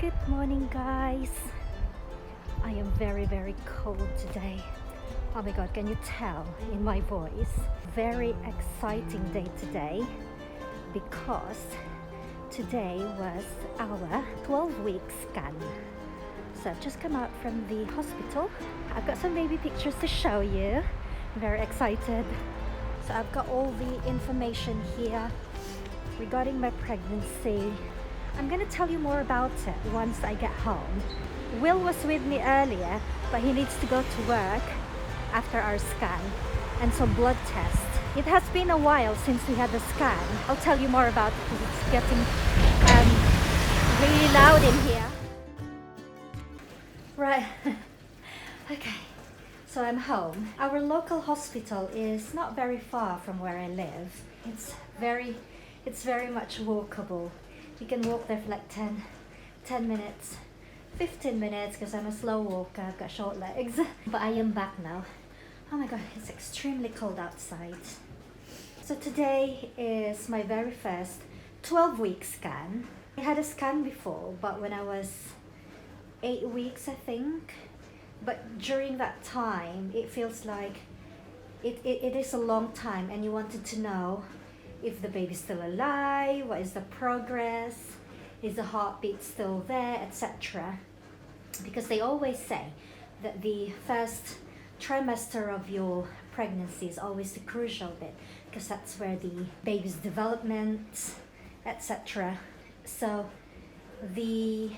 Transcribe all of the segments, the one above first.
Good morning, guys. I am very cold today. Oh my god, can you tell in my voice? Very exciting day today because today was our 12-week scan. So I've just come out from the hospital. I've got some baby pictures to show you. I'm very excited. So I've got all the information here regarding my pregnancy. I'm gonna tell you more about it once I get home. Will was with me earlier, but he needs to go to work after our scan and some blood tests. It has been a while since we had the scan. I'll tell you more about it because it's getting really loud in here. Right. Okay. So I'm home. Our local hospital is not very far from where I live. It's very much walkable. You can walk there for like 10 minutes, 15 minutes because I'm a slow walker, I've got short legs. But I am back now. Oh my god, it's extremely cold outside. So today is my very first 12-week scan. I had a scan before, but when I was 8 weeks, I think. But during that time, it feels like it is a long time and you wanted to know if the baby's still alive, what is the progress, is the heartbeat still there, etc. Because they always say that the first trimester of your pregnancy is always the crucial bit because that's where the baby's development, etc. So the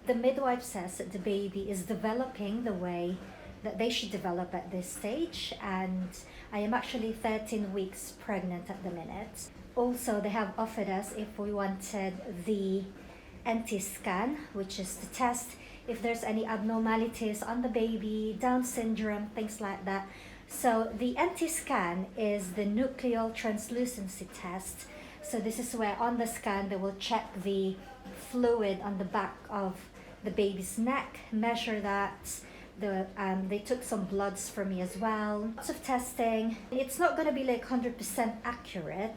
midwife says that the baby is developing the way that they should develop at this stage, and I am actually 13 weeks pregnant at the minute. Also, they have offered us if we wanted the NT scan, which is to test if there's any abnormalities on the baby, Down syndrome, things like that. So the NT scan is the nuclear translucency test. So this is where on the scan they will check the fluid on the back of the baby's neck, measure that. They took some bloods for me as well. Lots of testing. It's not going to be like 100% accurate,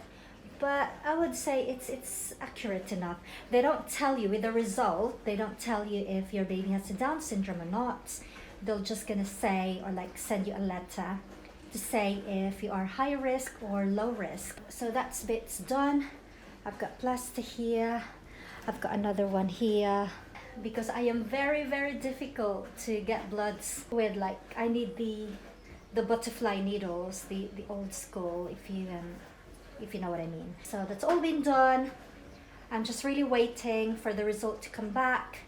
but I would say it's accurate enough. They don't tell you with the result, they don't tell you if your baby has a Down syndrome or not. They're just going to say, or like send you a letter to say if you are high risk or low risk. So that's bits done. I've got plaster here. I've got another one here. Because I am very difficult to get bloods with, like I need the butterfly needles, the old school, if you know what I mean. So that's all been done. I'm just really waiting for the result to come back,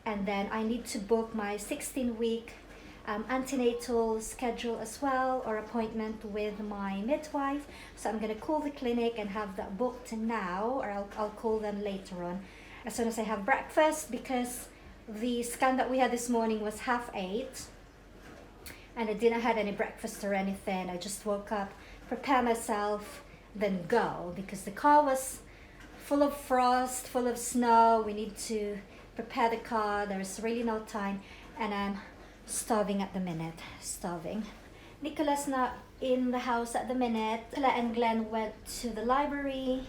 and then I need to book my 16-week antenatal schedule as well, or appointment with my midwife. So I'm gonna call the clinic and have that booked now, or I'll call them later on as soon as I have breakfast, because the scan that we had this morning was 7:30 and I didn't have any breakfast or anything. I just woke up, prepare myself, then go, because the car was full of frost, full of snow. We need to prepare the car. There's really no time, and I'm starving at the minute, starving. Nicola's not in the house at the minute. Nicola and Glenn went to the library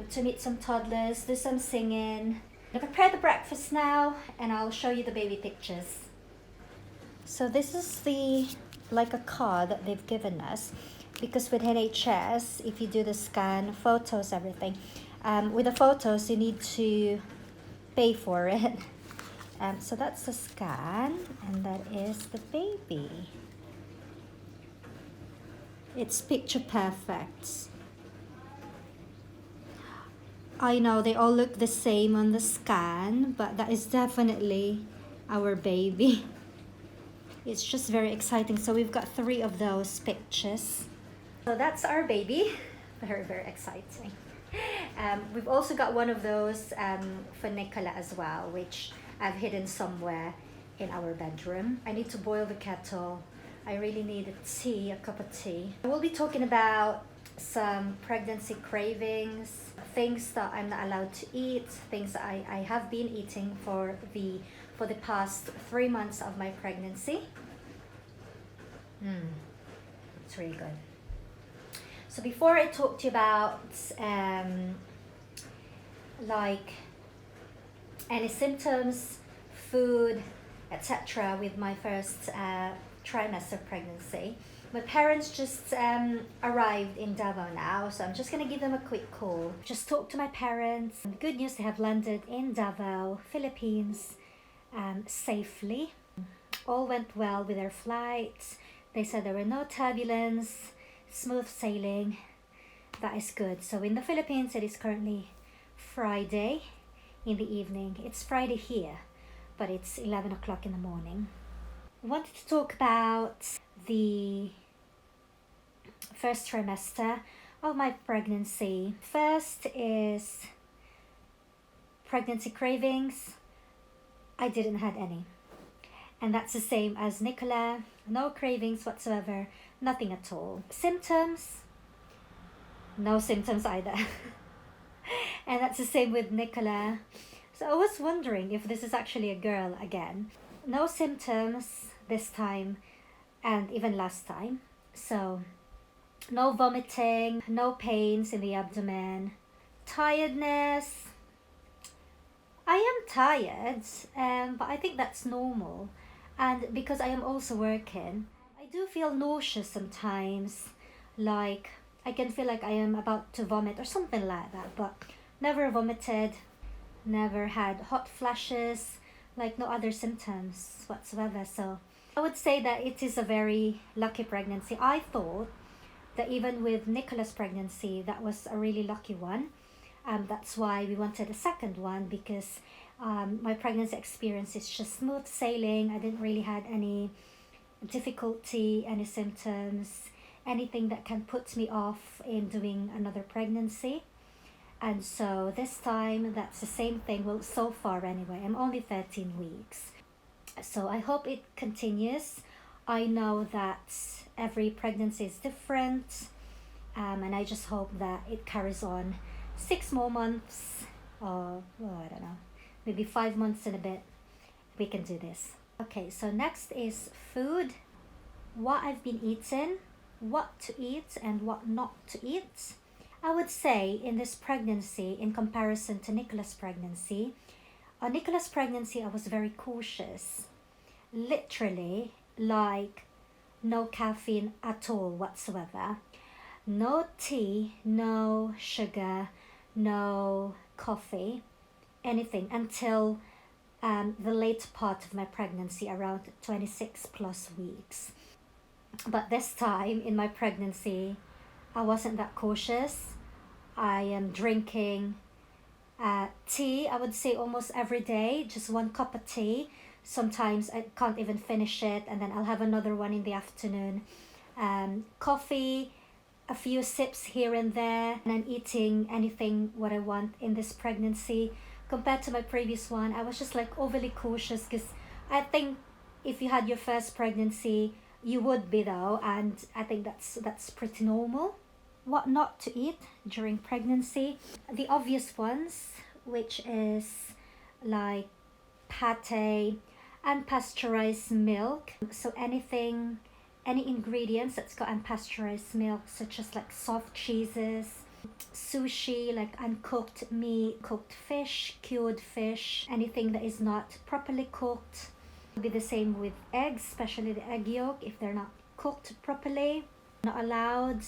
to meet some toddlers, do some singing. I'll prepare the breakfast now and I'll show you the baby pictures. So this is like a card that they've given us, because with NHS, if you do the scan, photos, everything, with the photos you need to pay for it. So that's the scan, and that is the baby. It's picture perfect. I know they all look the same on the scan, but that is definitely our baby. It's just very exciting. So we've got 3 of those pictures. So that's our baby. Very exciting. We've also got one of those for Nicola as well, which I've hidden somewhere in our bedroom. I need to boil the kettle. I really need a cup of tea. We'll be talking about some pregnancy cravings, things that I'm not allowed to eat, things that I have been eating for the past 3 months of my pregnancy. It's really good. So before I talk to you about like any symptoms, food, etc. with my first trimester pregnancy. My parents just arrived in Davao now, so I'm just gonna give them a quick call. Just talk to my parents. And the good news, they have landed in Davao, Philippines, safely. All went well with their flights. They said there were no turbulence, smooth sailing. That is good. So in the Philippines, it is currently Friday in the evening. It's Friday here, but it's 11 o'clock in the morning. I wanted to talk about the first trimester of my pregnancy. First is pregnancy cravings. I didn't have any. And that's the same as Nicola. No cravings whatsoever, nothing at all. Symptoms? No symptoms either. And that's the same with Nicola. So I was wondering if this is actually a girl again. No symptoms this time and even last time. So no vomiting, no pains in the abdomen. Tiredness. I am tired, but I think that's normal. And because I am also working, I do feel nauseous sometimes. Like I can feel like I am about to vomit or something like that, but never vomited, never had hot flashes, like no other symptoms whatsoever. So I would say that it is a very lucky pregnancy. I thought that even with Nicola's pregnancy, that was a really lucky one. That's why we wanted a second one, because my pregnancy experience is just smooth sailing. I didn't really had any difficulty, any symptoms, anything that can put me off in doing another pregnancy. And so this time, that's the same thing. Well, so far anyway, I'm only 13 weeks. So I hope it continues. I know that every pregnancy is different, and I just hope that it carries on 6 more months, or I don't know, maybe 5 months and a bit. We can do this. Okay, so next is food. What I've been eating, what to eat and what not to eat. I would say in this pregnancy, in comparison to Nicola's pregnancy, Nicola's pregnancy, I was very cautious. Literally, like no caffeine at all whatsoever. No tea, no sugar, no coffee, anything until the late part of my pregnancy, around 26 plus weeks. But this time in my pregnancy, I wasn't that cautious. I am drinking tea, I would say almost every day, just 1 cup of tea. Sometimes I can't even finish it, and then I'll have another one in the afternoon. Coffee, a few sips here and there, and I'm eating anything what I want in this pregnancy. Compared to my previous one, I was just like overly cautious, because I think if you had your first pregnancy, you would be though, and I think that's pretty normal. What not to eat during pregnancy? The obvious ones, which is like pate, unpasteurized milk. So anything, any ingredients that's got unpasteurized milk, such as like soft cheeses, sushi, like uncooked meat, cooked fish, cured fish, anything that is not properly cooked. It'll be the same with eggs, especially the egg yolk, if they're not cooked properly. Not allowed.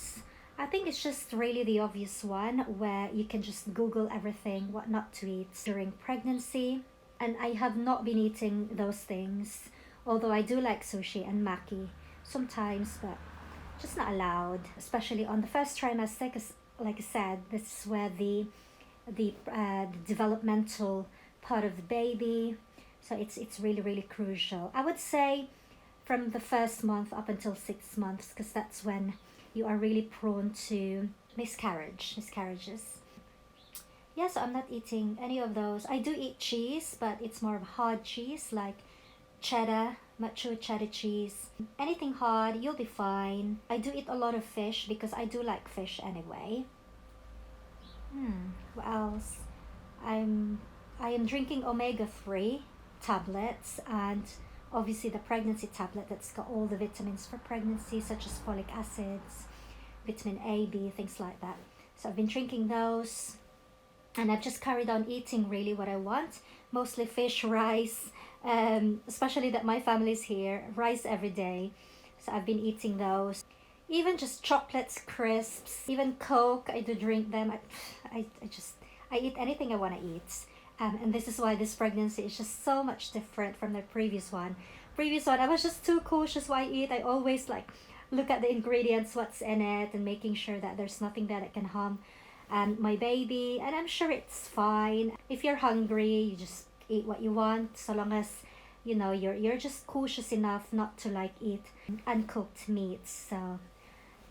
I think it's just really the obvious one where you can just Google everything, what not to eat during pregnancy. And I have not been eating those things, although I do like sushi and maki sometimes, but just not allowed, especially on the first trimester, because like I said, this is where the developmental part of the baby, so it's really crucial. I would say from the first month up until 6 months, because that's when you are really prone to miscarriages. Yes, I'm not eating any of those. I do eat cheese, but it's more of hard cheese, like cheddar, mature cheddar cheese. Anything hard, you'll be fine. I do eat a lot of fish because I do like fish anyway. What else? I am drinking omega-3 tablets, and obviously the pregnancy tablet that's got all the vitamins for pregnancy, such as folic acids, vitamin A, B, things like that. So I've been drinking those. and I've just carried on eating really what I want, mostly fish, rice, especially that my family's here, rice every day. So I've been eating those. Even just chocolates, crisps, even Coke, I do drink them. I eat anything I want to eat. And this is why this pregnancy is just so much different from the previous one. Previous one, I was just too cautious what I eat. I always like look at the ingredients, what's in it, and making sure that there's nothing that can harm my baby. And I'm sure it's fine. If you're hungry, you just eat what you want, so long as you know you're just cautious enough not to like eat uncooked meats. So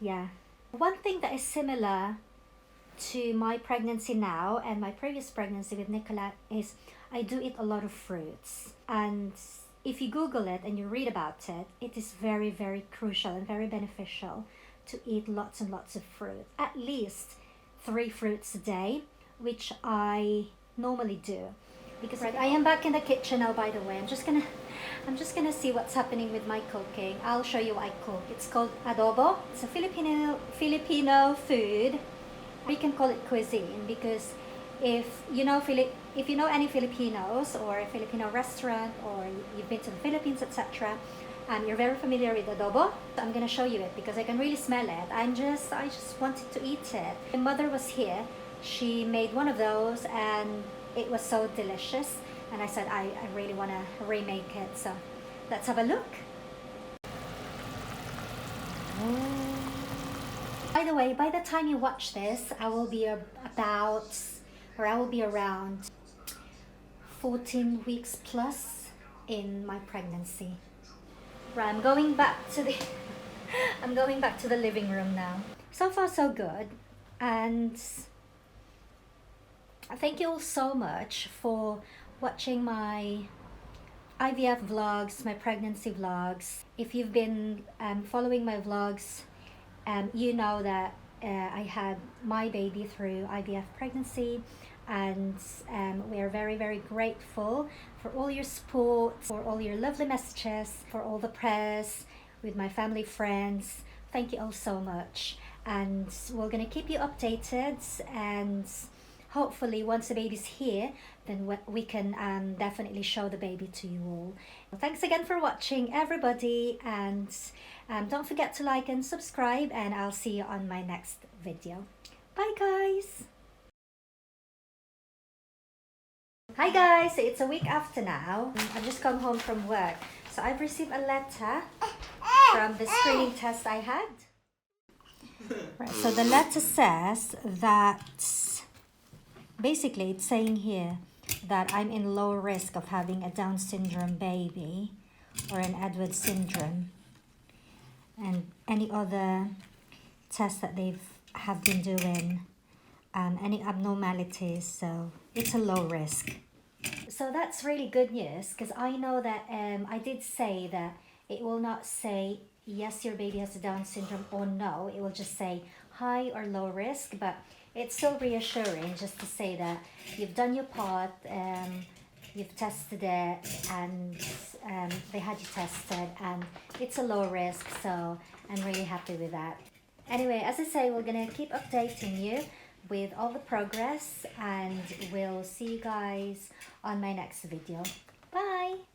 yeah, one thing that is similar to my pregnancy now and my previous pregnancy with Nicola is I do eat a lot of fruits. And if you Google it and you read about it, it is very, very crucial and very beneficial to eat lots and lots of fruit. At least 3 fruits a day, which I normally do. Because right, I am back in the kitchen now, by the way. I'm just gonna see what's happening with my cooking. I'll show you what I cook. It's called adobo. It's a Filipino food. We can call it cuisine because if you know any Filipinos or a Filipino restaurant, or you've been to the Philippines, etc., you're very familiar with adobo. So I'm gonna show you it because I can really smell it. I just wanted to eat it. My mother was here. She made one of those and it was so delicious. And I said I really want to remake it. So let's have a look. By the way, by the time you watch this, I will be around 14 weeks plus in my pregnancy. Right, I'm going back to the I'm going back to the living room now. So far so good, and thank you all so much for watching my IVF vlogs, my pregnancy vlogs. If you've been following my vlogs, you know that I had my baby through IVF pregnancy, and we are very, very grateful for all your support, for all your lovely messages, for all the prayers with my family, friends. Thank you all so much, and we're gonna keep you updated, and hopefully once the baby's here, then we can definitely show the baby to you all. Thanks again for watching, everybody, and don't forget to like and subscribe, and I'll see you on my next video. Bye guys! Hi guys, so it's a week after now. I've just come home from work. So I've received a letter from the screening test I had. Right, so the letter says that, basically it's saying here that I'm in low risk of having a Down syndrome baby or an Edwards syndrome, and any other tests that have been doing, any abnormalities, so it's a low risk. So that's really good news, because I know that I did say that it will not say yes, your baby has a Down syndrome, or no, it will just say high or low risk. But it's still reassuring just to say that you've done your part, you've tested it, and they had you tested, and it's a low risk, so I'm really happy with that. Anyway, as I say, we're gonna keep updating you with all the progress, and we'll see you guys on my next video. Bye!